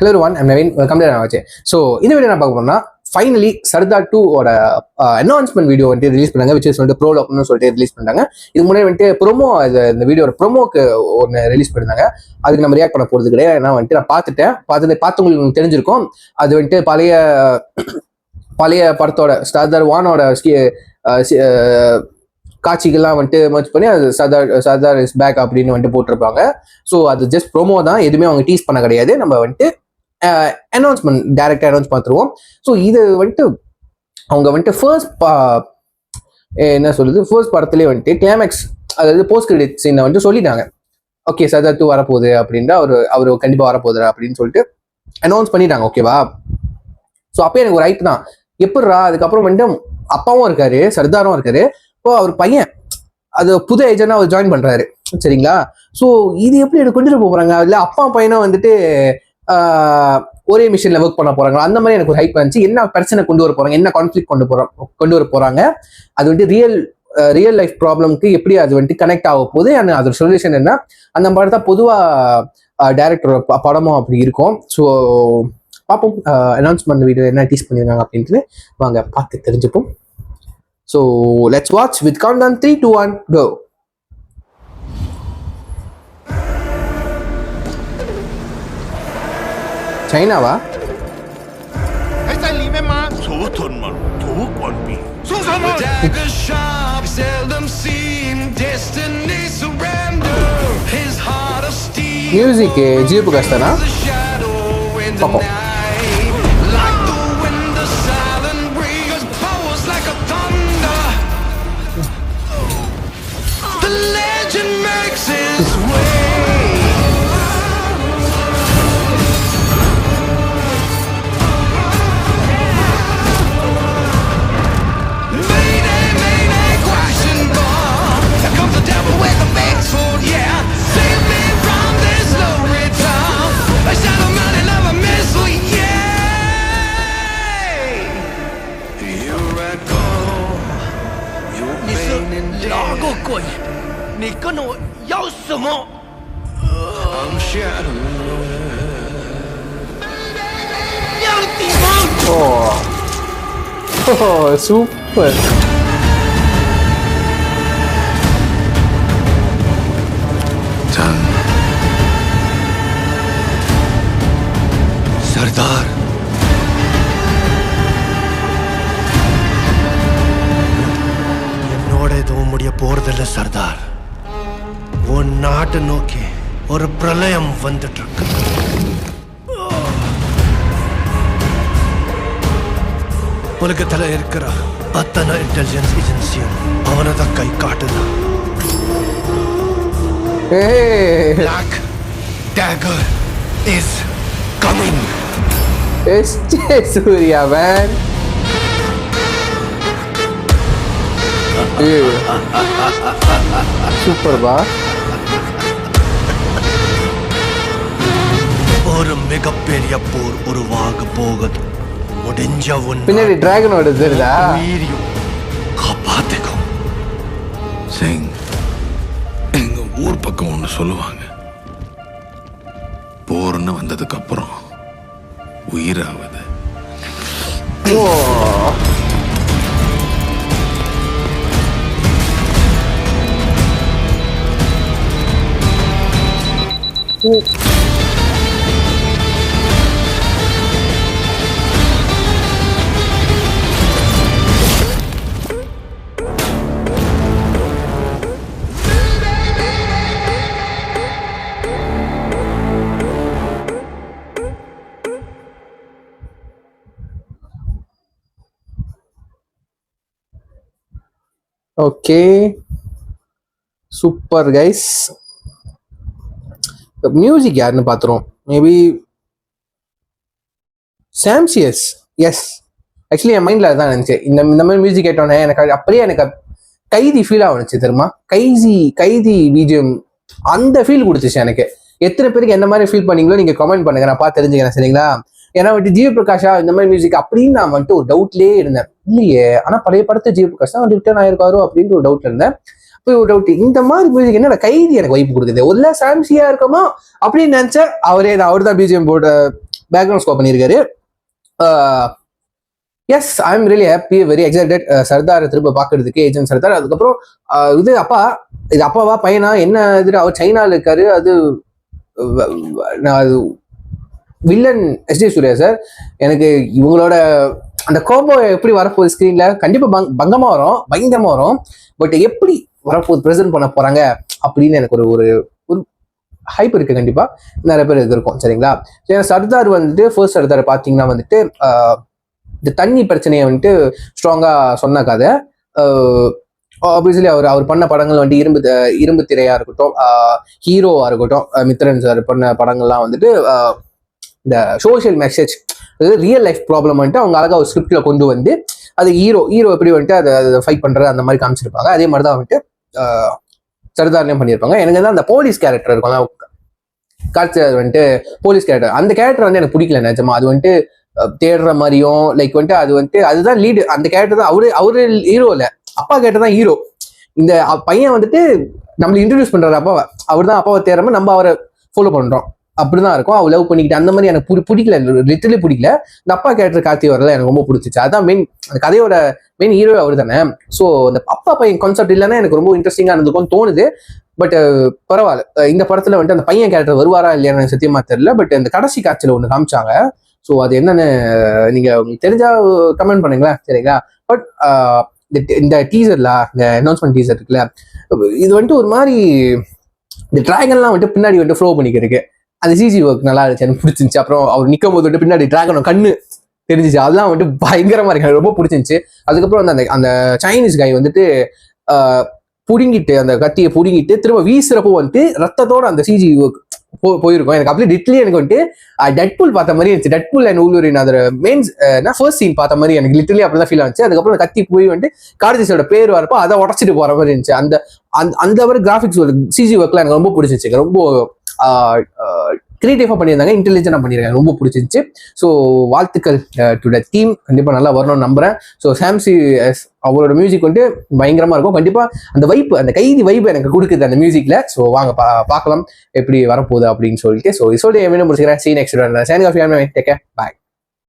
Hello everyone, I'm Naveen. Welcome to Navache. So, இந்த video நான் பார்க்க போறேன்னா ஃபைனலி சர்தார் 2 ஓட அனௌன்ஸ்மெண்ட் வீடியோ வந்துட்டு ரிலீஸ் பண்ணாங்க, விச் இஸ் வந்துட்டு ப்ரோலாக்னு சொல்லிட்டு ரிலீஸ் பண்ணாங்க. இதுக்கு முன்னாடி வந்துட்டு ப்ரோமோ, இந்த வீடியோட ப்ரோமோக்கு ஒன்று ரிலீஸ் பண்ணிருந்தாங்க. அதுக்கு நம்ம ரியாக்ட் பண்ண போறது கிடையாது. ஏன்னா வந்துட்டு நான் பார்த்தவங்களுக்கு தெரிஞ்சிருக்கும். அது வந்துட்டு பழைய படத்தோட சர்தார் 1ஓட காட்சிகள்லாம் வந்துட்டு மர்ச் பண்ணி அது சர்தார் இஸ் பேக் அப்படின்னு வந்துட்டு போட்டிருப்பாங்க. ஸோ அது ஜஸ்ட் ப்ரோமோ தான், எதுவுமே அவங்க டீஸ் பண்ண கிடையாது. நம்ம வந்துட்டு அனௌன்ஸ்மெண்ட் டைரக்டா அனௌன்ஸ் பார்த்துருவோம். ஸோ இது வந்துட்டு அவங்க வந்துட்டு ஃபர்ஸ்ட் படத்துலேயே வந்துட்டு கிளைமேக்ஸ், அதாவது போஸ்ட் கிரெடிட் சீனை வந்துட்டு சொல்லிட்டாங்க. ஓகே, சர்தார் 2 வரப்போகுது அப்படின்ற அவர் கண்டிப்பாக வரப்போகுது அப்படின்னு சொல்லிட்டு அனௌன்ஸ் பண்ணிட்டாங்க. ஓகேவா? ஸோ அப்போ எனக்கு ஒரு ரைட் தான், எப்படிரா அதுக்கப்புறம் வந்துட்டு அப்பாவும் இருக்காரு, சர்தாரும் இருக்காரு, இப்போ அவர் பையன் அது புது ஏஜென்டா அவர் ஜாயின் பண்றாரு, சரிங்களா? ஸோ இது எப்படி கொண்டு போறாங்க? இல்லை அப்பா பையனும் வந்துட்டு ஒரே மிஷின்ல ஒர்க் பண்ண போறாங்க, அந்த மாதிரி எனக்கு ஒரு ஹைப் இருந்துச்சு. என்ன பிரச்சனை கொண்டு வர போறாங்க, என்ன கான்ஃபிளிக் கொண்டு வர போறாங்க, அது வந்துட்டு ரியல் லைஃப் ப்ராப்ளம்க்கு எப்படி அது வந்துட்டு கனெக்ட் ஆக போகுது, அதோட சொல்யூஷன் என்ன, அந்த மாதிரி தான் பொதுவா டைரக்டரோட படமும் அப்படி இருக்கும். ஸோ பார்ப்போம் அனௌன்ஸ்மெண்ட் வீடியோ என்ன டீஸ் பண்ணியிருக்காங்க அப்படின்ட்டு வாங்க பார்த்து தெரிஞ்சுப்போம். So let's watch with countdown 3, 2, 1, go. China wa? 喺晒里面吗？楚屯文土棍边，送上去。Dagger sharp, seldom seen. Destiny surrender. His heart of steel. Music Jeep Gastana. Papa. Oh, super. Sardar. என்னோட எதுவும் முடிய போறதில்ல சர்தார். உன் நாட்டை நோக்கி ஒரு பிரளயம் வந்துட்டு இருக்கு. உலகத்துல இருக்கிற அத்தனை இன்டெலிஜென்ஸ் ஏஜென்சியும் அவனை தான் கை காட்டுதான். Black Dagger is coming. Surya man. Super ba. ஒரு மிகப்பெரிய போர் உருவாக போகுது. முடிஞ்ச ஒன்று பின்னாடி டிராகனோட தெரியுதா? உயிரியும் காப்பாத்திக்கும். சிங், எங்க ஊர் பக்கம் ஒன்று சொல்லுவாங்க, போர்னு வந்ததுக்கு அப்புறம் உயிராவது. Okay, super guys. மியூசிக் யாருன்னு பார்த்துருவோம். மேபி சாம்சியஸ். எஸ், ஆக்சுவலி என் மைண்டில் அதான் இருந்துச்சு. இந்த மாதிரி மியூசிக் கேட்டோன்னே எனக்கு அப்படியே கைதி ஃபீல் ஆகிடுச்சு தெரியுமா? கைதி பிஜிஎம் அந்த ஃபீல் கொடுத்துச்சு எனக்கு. எத்தனை பேருக்கு எந்த மாதிரி ஃபீல் பண்ணீங்களோ நீங்கள் கமெண்ட் பண்ணுங்க, நான் பார்த்து தெரிஞ்சுக்கிறேன், சரிங்களா? ஏன்னா வந்துட்டு ஜிவி பிரகாஷா இந்த மாதிரி மியூசிக் அப்படின்னு நான் வந்துட்டு ஒரு டவுட்லேயே இருந்தேன். இல்லையே, ஆனால் பழைய படத்தை ஜிவி பிரகாஷ் தான் ரிட்டர்ன் ஆயிருக்காரோ அப்படின்ட்டு ஒரு டவுட்ல இருந்தேன். போய் ஒரு டவுட், இந்த மாதிரி மியூசிக் என்ன கைதி எனக்கு வைப்பு கொடுக்குது, ஒரு சாம்சியா இருக்குமோ அப்படின்னு நினைச்சேன். அவர் தான் பிஜிஎம் பேக்ரவுண்ட் ஸ்கோர் பண்ணியிருக்காரு. Yes, I am really happy, very excited Sardar திரும்ப பார்க்கறதுக்கு, ஏஜென்ட் சர்தார். அதுக்கப்புறம் இது அப்பாவா பையனா என்ன இது, அவர் சைனால இருக்காரு. அது வில்லன் எஸ்ஜே சூர்யா சார். எனக்கு இவங்களோட அந்த கோபோ எப்படி வரப்போகுது ஸ்க்ரீன்ல, கண்டிப்பா பங்கமா வரும், பயங்கரமா வரும். பட் எப்படி வரப்போகுது, ப்ரெசென்ட் பண்ண போறாங்க அப்படின்னு எனக்கு ஒரு ஹைப் இருக்கு. கண்டிப்பா நிறைய பேர் இது இருக்கும். சரிங்களா? சர்தார் வந்துட்டு ஃபர்ஸ்ட் சர்தார் பார்த்தீங்கன்னா வந்துட்டு இந்த தண்ணி பிரச்சனையை வந்துட்டு ஸ்ட்ராங்கா சொன்ன கதை. ஆப்வியஸ்லி அவர் பண்ண படங்கள் வந்துட்டு இரும்பு திரையா இருக்கட்டும், ஹீரோவா இருக்கட்டும், மித்ரன் சார் பண்ண படங்கள்லாம் வந்துட்டு இந்த சோஷியல் மெசேஜ், அதாவது ரியல் லைஃப் ப்ராப்ளம் வந்துட்டு அவங்க அழகா ஒரு ஸ்கிரிப்ட்ல கொண்டு வந்து அது ஹீரோ எப்படி வந்துட்டு அதை ஃபைட் பண்றது அந்த மாதிரி காமிச்சிருப்பாங்க. அதே மாதிரி தான் வந்துட்டு சர்தார்லையும் பண்ணியிருப்பாங்க. எனக்கு தான் அந்த போலீஸ் கேரக்டர் இருக்கும், காட்சி வந்துட்டு போலீஸ் கேரக்டர், அந்த கேரக்டர் வந்து எனக்கு பிடிக்கல நிஜமா. அது வந்துட்டு தேடுற மாதிரியும் லைக் வந்துட்டு அதுதான் லீடு, அந்த கேரக்டர் தான். அவரு ஹீரோ இல்ல, அப்பா கேரக்டர் தான் ஹீரோ. இந்த பையன் வந்துட்டு நம்மளை இன்ட்ரடியூஸ் பண்றாரு அப்பாவை, அவர் தான் அப்பாவை தேடுற நம்ம அவரை ஃபாலோ பண்றோம், அப்படிதான் இருக்கும். அவ லவ் பண்ணிக்கிட்டு அந்த மாதிரி எனக்கு பிடிக்கல, லிட்டரலி பிடிக்கல. இந்த அப்பா கேரக்டர் கார்த்தி வரல எனக்கு ரொம்ப பிடிச்சிச்சு. அதான் மெயின், அந்த கதையோட மெயின் ஹீரோ அவர் தானே. ஸோ இந்த அப்பா பையன் கான்செப்ட் இல்லைன்னா எனக்கு ரொம்ப இன்ட்ரெஸ்டிங்கா இருந்திருக்கும்னு தோணுது. பட் பரவாயில்ல, இந்த படத்துல வந்துட்டு அந்த பையன் கேரக்டர் வருவாரா இல்லையான்னு சத்தியமா தெரியல. பட் இந்த கடைசி காட்சியில ஒண்ணு காமிச்சாங்க. ஸோ அது என்னன்னு நீங்க தெரிஞ்சா கமெண்ட் பண்ணுங்களேன், சரிங்களா? பட் இந்த டீசர்ல, இந்த அனௌன்ஸ்மெண்ட் டீசர் இருக்குல்ல, இது வந்துட்டு ஒரு மாதிரி இந்த டிராகன்லாம் வந்துட்டு பின்னாடி வந்துட்டு ஃப்ளோ பண்ணிக்கிறதுக்கு அந்த சிஜி ஒர்க் நல்லா இருந்துச்சு, எனக்கு பிடிச்சிருந்துச்சு. அப்புறம் அவர் நிற்கும் போது வந்துட்டு பின்னாடி டிராகனோட கண்ணு தெரிஞ்சிச்சு, அதெல்லாம் வந்துட்டு பயங்கரமா இருக்கு, எனக்கு ரொம்ப பிடிச்சிருந்துச்சு. அதுக்கப்புறம் வந்து அந்த சைனீஸ் கை வந்துட்டு புடுங்கிட்டு, அந்த கத்தியை புடுங்கிட்டு திரும்ப வீசுறப்போ வந்துட்டு ரத்தத்தோட அந்த சிஜி ஒர்க் போயிருக்கும். எனக்கு அப்படியே லிட்லி எனக்கு வந்துட்டு டெட்பூல் பார்த்த மாதிரி இருந்துச்சு. டெட்பூல் அண்ட் ஊல்வரின் அதோட மெயின்ஸ் ஃபர்ஸ்ட் சீன் பார்த்த மாதிரி எனக்கு லிட்ரலி அப்படிதான் ஃபீல் ஆச்சு. அதுக்கப்புறம் கத்தி போய் வந்துட்டு கார்த்திஸோட பேர் வரப்போ அதை உடச்சிட்டு போற மாதிரி இருந்துச்சு. அந்த மாதிரி கிராஃபிக்ஸ் சிஜி ஒர்க்லாம் எனக்கு ரொம்ப பிடிச்சிச்சு. ரொம்ப கிரியேட்டிவா பண்ணியிருந்தாங்க, இன்டெலிஜென்டா பண்ணியிருக்காங்க, ரொம்ப பிடிச்சிருந்துச்சு. ஸோ வாழ்த்துக்கள் டு த டீம், கண்டிப்பா நல்லா வரணும்னு நம்புறேன். ஸோ சாம்சி அவரோட மியூசிக் வந்துட்டு பயங்கரமா இருக்கும். கண்டிப்பா அந்த வைப்பு, அந்த கைதி வைப்பு எனக்கு கொடுக்குது அந்த மியூசிக்ல. ஸோ வாங்க பார்க்கலாம் எப்படி வரப்போகுது அப்படின்னு சொல்லிட்டு. ஸோ இதோட என்ன முடிச்சுக்கிறேன். See you next video. Signing off. Take care. Bye.